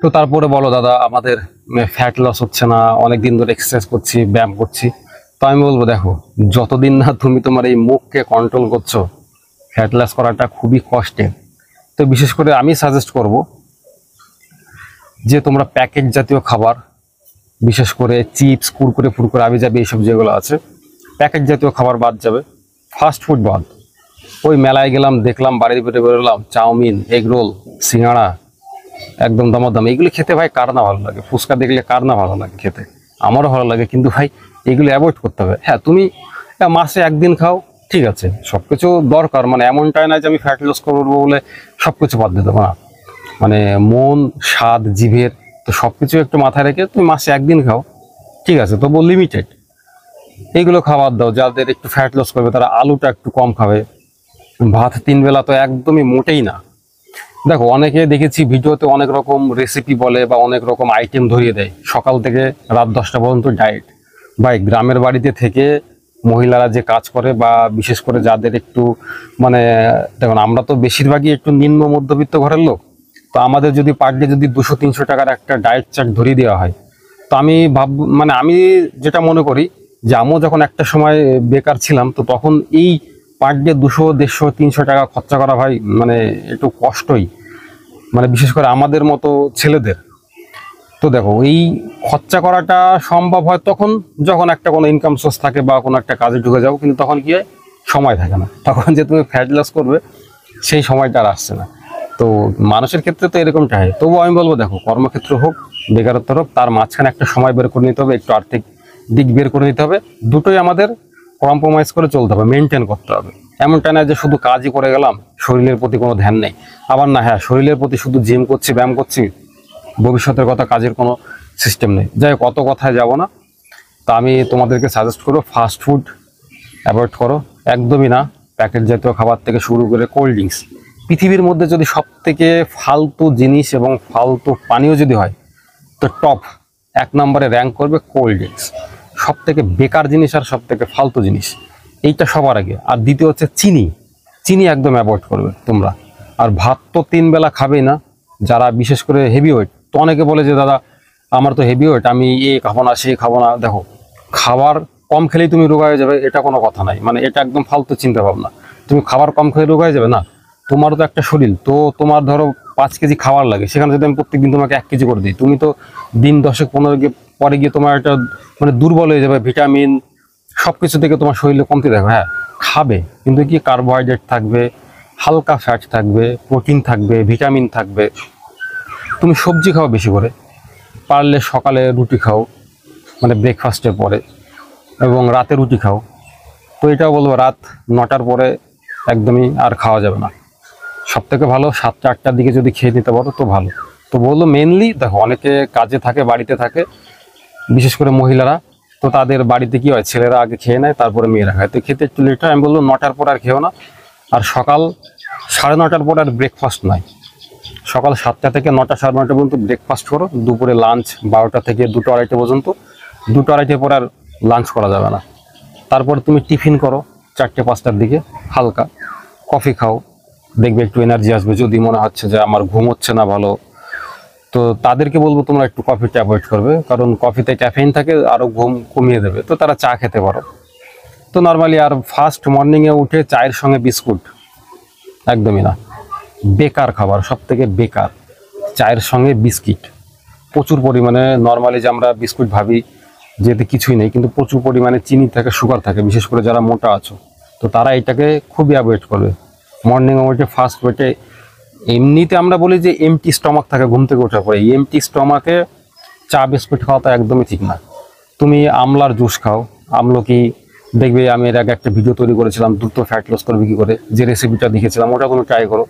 তো তারপরে বলো দাদা, আমাদের ফ্যাট লস হচ্ছে না, অনেকদিন ধরে এক্সারসাইজ করছি, ব্যায়াম করছি। তো আমি বলবো দেখো, যতদিন না তুমি তোমার এই মুখকে কন্ট্রোল করছো, ফ্যাট লস করাটা খুবই কষ্টের। তো বিশেষ করে আমি সাজেস্ট করব যে তোমরা প্যাকেট জাতীয় খাবার, বিশেষ করে চিপস, কুরকুরে ফুরকুরে আবিজাবি এইসব যেগুলো আছে, প্যাকেট জাতীয় খাবার বাদ যাবে, ফাস্ট ফুড বাদ। ওই মেলায় গেলাম, দেখলাম, বাড়ির ভিতরে বেরোলাম, চাউমিন, এগ রোল, সিঙ্গাড়া, একদম দামাদাম, এগুলো খেতে ভাই কার না ভালো লাগে? ফুচকা দেখলে কার না ভালো লাগে খেতে? আমারও ভালো লাগে, কিন্তু ভাই এগুলো অ্যাভয়েড করতে হবে। হ্যাঁ, তুমি মাসে একদিন খাও, ঠিক আছে, সবকিছু দরকার, মানে এমনটাই না যে আমি ফ্যাট লস করবো বলে সবকিছু বাদ দিয়ে দেবো না। মানে মন, স্বাদ, জিভের, তো সবকিছু একটু মাথায় রেখে তুমি মাসে একদিন খাও, ঠিক আছে, তবু লিমিটেড। এইগুলো খাবার দাও। যাদের একটু ফ্যাট লস করবে তারা আলুটা একটু কম খাবে। ভাত 3 বেলা তো একদমই মোটেই না। দেখো, অনেকে দেখেছি ভিডিওতে অনেক রকম রেসিপি বলে বা অনেক রকম আইটেম ধরিয়ে দেয়, সকাল থেকে রাত 10টা পর্যন্ত ডায়েট। ভাই, গ্রামের বাড়িতে থেকে মহিলারা যে কাজ করে, বা বিশেষ করে যাদের একটু মানে, দেখুন আমরা তো বেশিরভাগই একটু নিম্ন মধ্যবিত্ত ঘরের লোক। তো আমাদের যদি পার ডে যদি 200-300 টাকার একটা ডায়েট চার্ট ধরিয়ে দেওয়া হয়, তো আমি মানে আমি যেটা মনে করি যে আমিও যখন একটা সময় বেকার ছিলাম, তো তখন এই পার ডে 200, 150, 300 টাকা খরচা করা ভাই মানে একটু কষ্টই, মানে বিশেষ করে আমাদের মতো ছেলেদের। তো দেখো, এই খরচা করাটা সম্ভব হয় তখন যখন একটা কোনো ইনকাম সোর্স থাকে বা কোনো একটা কাজে ঢুকে যাও, কিন্তু তখন কি হয়, সময় থাকে না। তখন যে তুমি ফ্যাট লস করবে সেই সময়টা আর আসছে না। তো মানুষের ক্ষেত্রে তো এরকমটা হয়। তবুও আমি বলবো দেখো, কর্মক্ষেত্র হোক, বেকারত্ব হোক, তার মাঝখানে একটা সময় বের করে নিতে হবে, একটু আর্থিক দিক বের করে নিতে হবে। দুটোই আমাদের কম্প্রোমাইজ করে চলতে হবে, মেনটেন করতে হবে। এমনটা না যে শুধু কাজই করে গেলাম, শরীরের প্রতি কোনো ধ্যান নেই। আবার না, হ্যাঁ, শরীরের প্রতি শুধু জিম করছি, ব্যায়াম করছি, ভবিষ্যতের কথা, কাজের কোনো সিস্টেম নেই। যাই হোক, কত কথায় যাব না। তা আমি তোমাদেরকে সাজেস্ট করবো ফাস্ট ফুড অ্যাভয়েড করো, একদমই না। প্যাকেট জাতীয় খাবার থেকে শুরু করে কোল্ড ড্রিঙ্কস, পৃথিবীর মধ্যে যদি সব থেকে ফালতু জিনিস এবং ফালতু পানীয় যদি হয়, তো টপ 1 নম্বরে র্যাঙ্ক করবে কোল্ড ড্রিঙ্কস। সব থেকে বেকার জিনিস আর সব থেকে ফালতু জিনিস, এইটা সবার আগে। আর দ্বিতীয় হচ্ছে চিনি। চিনি একদম অ্যাভয়েড করবে তোমরা। আর ভাত তো 3 বেলা খাবেই না। যারা বিশেষ করে হেভি ওয়েট, তো অনেকে বলে যে দাদা আমার তো হেভি ওয়েট, আমি এ খাবো না, সে খাবো না। দেখো, খাবার কম খেলেই তুমি রোগা হয়ে যাবে এটা কোনো কথা নাই, মানে এটা একদম ফালতু চিন্তা ভাবনা। তুমি খাবার কম খেলে রোগা হয়ে যাবে না? তোমারও তো একটা শরীর, তো তোমার ধরো 5 কেজি খাবার লাগে, সেখানে যদি আমি প্রত্যেকদিন তোমাকে 1 কেজি করে দিই, তুমি তো দিন 10-15 পরে গিয়ে তোমার একটা মানে দুর্বল হয়ে যাবে, ভিটামিন সবকিছু থেকে তোমার শরীরে কমতে থাকবে। হ্যাঁ, খাবে, কিন্তু কি কার্বোহাইড্রেট থাকবে, হালকা ফ্যাট থাকবে, প্রোটিন থাকবে, ভিটামিন থাকবে। তুমি সবজি খাও বেশি করে, পারলে সকালে রুটি খাও, মানে ব্রেকফাস্টের পরে, এবং রাতে রুটি খাও। তো এটাও বলবো, রাত 9টার পরে একদমই আর খাওয়া যাবে না। সব থেকে ভালো 7টা-8টার দিকে যদি খেয়ে নিতে পারো তো ভালো। তো বললো মেনলি দেখো, অনেকে কাজে থাকে, বাড়িতে থাকে, বিশেষ করে মহিলারা, তো তাদের বাড়িতে কি হয়, ছেলেরা আগে খেয়ে নেয়, তারপরে মেয়েরা খায়, তো খেতে একটু লেট হয়। আমি বলবো 9টার পর আর খেও না। আর সকাল 9:30টার পর আর ব্রেকফাস্ট নয়। সকাল 7টা থেকে 9টা, 9:30 পর্যন্ত ব্রেকফাস্ট করো। দুপুরে লাঞ্চ 12টা থেকে 2টো-2:30 পর্যন্ত। 2টো-2:30 পর আর লাঞ্চ করা যাবে না। তারপর তুমি টিফিন করো 4টে-5টার দিকে, হালকা কফি খাও, দেখবে একটু এনার্জি আসবে। যদি মনে হচ্ছে যে আমার ঘুম হচ্ছে না ভালো, তো তাদেরকে বলবো তোমরা একটু কফিটা অ্যাভয়েড করবে, কারণ কফিতে ক্যাফেইন থাকে, আরও ঘুম কমিয়ে দেবে। তো তারা চা খেতে পারো। তো নর্মালি আর ফার্স্ট মর্নিংয়ে উঠে চায়ের সঙ্গে বিস্কুট একদমই না, বেকার খাবার, সব থেকে বেকার। চায়ের সঙ্গে বিস্কিট প্রচুর পরিমাণে, নর্মালি যে আমরা বিস্কুট ভাবি যেতে কিছুই নেই, কিন্তু প্রচুর পরিমাণে চিনি থাকে, সুগার থাকে, বিশেষ করে যারা মোটা আছো, তো তারা এটাকে খুবই অ্যাভয়েড করবে। মর্নিং ওয়েটে, ফার্স্ট ওয়েটে, এমনিতে আমরা বলি যে এমটি স্টমাক থাকে ঘুম থেকে ওঠার পরে, এমটি স্টমাকে চা বিস্কুট খাওয়া তো একদমই ঠিক না। তুমি আমলার জুস খাও, আমলকি, দেখবে আমি এর আগে একটা ভিডিও তৈরি করেছিলাম দ্রুত ফ্যাট লস করবে কি করে, যে রেসিপিটা দেখেছিলাম, ওটা তুমি ট্রাই করো,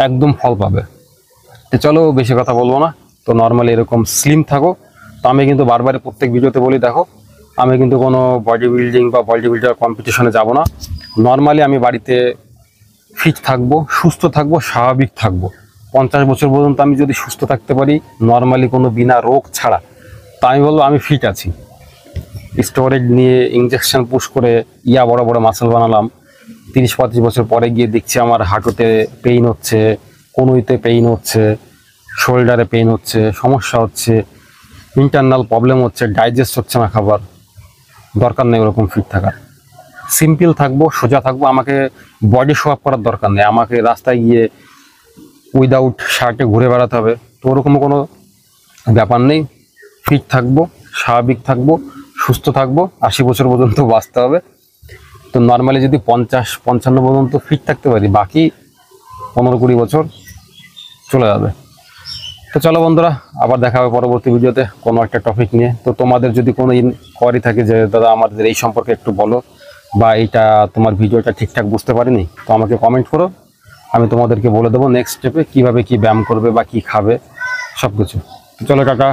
একদম ফল পাবে। তো চলো, বেশি কথা বলবো না। তো নর্মালি এরকম স্লিম থাকো। তো আমি কিন্তু বারবার প্রত্যেক ভিডিওতে বলি, দেখো আমি কিন্তু কোনো বডি বিল্ডিং বা বডি বিল্ডার কম্পিটিশনে যাব না। নর্মালি আমি বাড়িতে ফিট থাকবো, সুস্থ থাকবো, স্বাভাবিক থাকবো। 50 বছর পর্যন্ত আমি যদি সুস্থ থাকতে পারি, নর্মালি কোনো বিনা রোগ ছাড়া, তা আমি বলবো আমি ফিট আছি। স্টেরয়েড নিয়ে ইঞ্জেকশন পুশ করে বড় বড় মাসেল বানালাম, 30-35 বছর পরে গিয়ে দেখছি আমার হাঁটুতে পেইন হচ্ছে, কনুইতে পেইন হচ্ছে, শোল্ডারে পেইন হচ্ছে, সমস্যা হচ্ছে, ইন্টারনাল প্রবলেম হচ্ছে, ডাইজেস্ট হচ্ছে না খাবার, দরকার নেই ওরকম ফিট থাকার। সিম্পল থাকবো, সোজা থাকবো, আমাকে বডি শো আপ করার দরকার নেই, আমাকে রাস্তায় গিয়ে উইদাউট শার্টে ঘুরে বেড়াতে হবে, তো ওরকম কোনো ব্যাপার নেই। ফিট থাকবো, স্বাভাবিক থাকবো, সুস্থ থাকবো, 80 বছর পর্যন্ত বাঁচতে হবে। তো নর্মালি যদি 50-55 পর্যন্ত ফিট থাকতে পারি, বাকি 15-20 বছর চলে যাবে। তো চলো বন্ধুরা, আবার দেখা হবে পরবর্তী ভিডিওতে কোনো একটা টপিক নিয়ে। তো তোমাদের যদি কোনো ইনকোয়ারি থাকে যে দাদা আমাদের এই সম্পর্কে একটু বলো, বা এইটা তোমার ভিডিওটা ঠিকঠাক বুঝতে পারিনি, তো আমাকে কমেন্ট করো, আমি তোমাদেরকে বলে দেবো নেক্সট স্টেপে কীভাবে কী ব্যায়াম করবে বা কী খাবে সব কিছু। তো চলো টাটা।